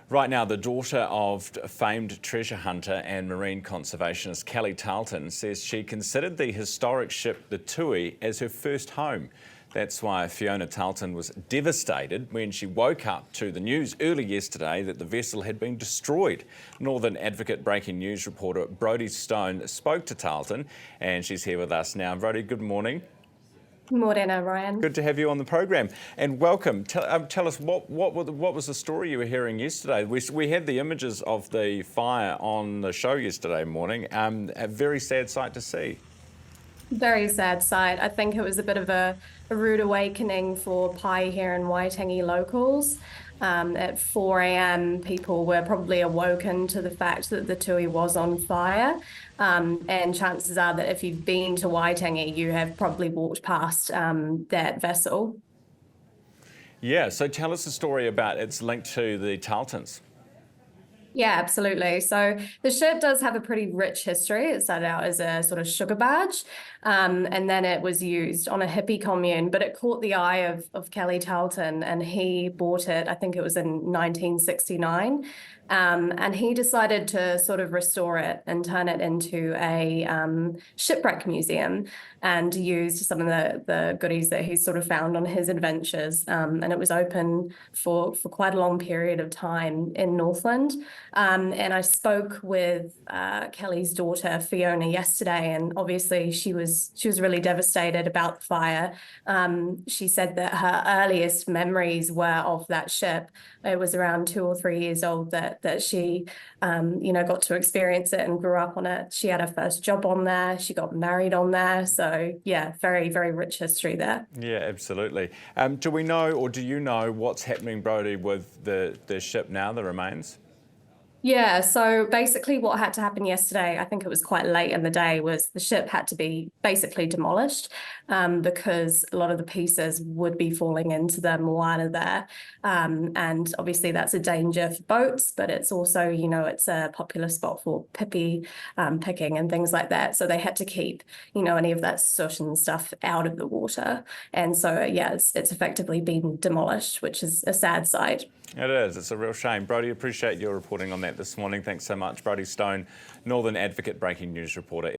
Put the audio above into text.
Right now, the daughter of famed treasure hunter and marine conservationist Kelly Tarleton says she considered the historic ship the Tui as her first home. That's why Fiona Tarleton was devastated when she woke up to the news early yesterday that the vessel had been destroyed. Northern Advocate breaking news reporter Brodie Stone spoke to Tarleton, and she's here with us now. Brodie, good morning. Morena, Ryan. Good to have you on the program, and welcome. Tell us what was the story you were hearing yesterday? We had the images of the fire on the show yesterday morning. A very sad sight to see. Very sad sight. I think it was a bit of a rude awakening for Paihia and Waitangi locals. At 4 a.m, people were probably awoken to the fact that the Tui was on fire. And chances are that if you've been to Waitangi, you have probably walked past that vessel. Yeah, so tell us the story about its link to the Tarletons. Yeah, absolutely. So the ship does have a pretty rich history. It started out as a sort of sugar barge, and then it was used on a hippie commune, but it caught the eye of Kelly Tarleton, and he bought it, I think it was in 1969. And he decided to sort of restore it and turn it into a shipwreck museum, and used some of the goodies that he sort of found on his adventures. And it was open for quite a long period of time in Northland. And I spoke with Kelly's daughter Fiona yesterday, and obviously she was really devastated about the fire. She said that her earliest memories were of that ship. It was around 2 or 3 years old that she got to experience it and grew up on it. She had her first job on there. She got married on there. So yeah, very, very rich history there. Yeah, absolutely. Do we know, or do you know, what's happening, Brodie, with the ship now, the remains? Yeah, so basically what had to happen yesterday, I think it was quite late in the day, was the ship had to be basically demolished because a lot of the pieces would be falling into the moana there. And obviously that's a danger for boats, but it's also, it's a popular spot for pippy picking and things like that. So they had to keep, any of that soot and stuff out of the water. And so, yeah, it's effectively been demolished, which is a sad sight. It is. It's a real shame. Brodie, appreciate your reporting on that this morning. Thanks so much. Brodie Stone, Northern Advocate breaking news reporter.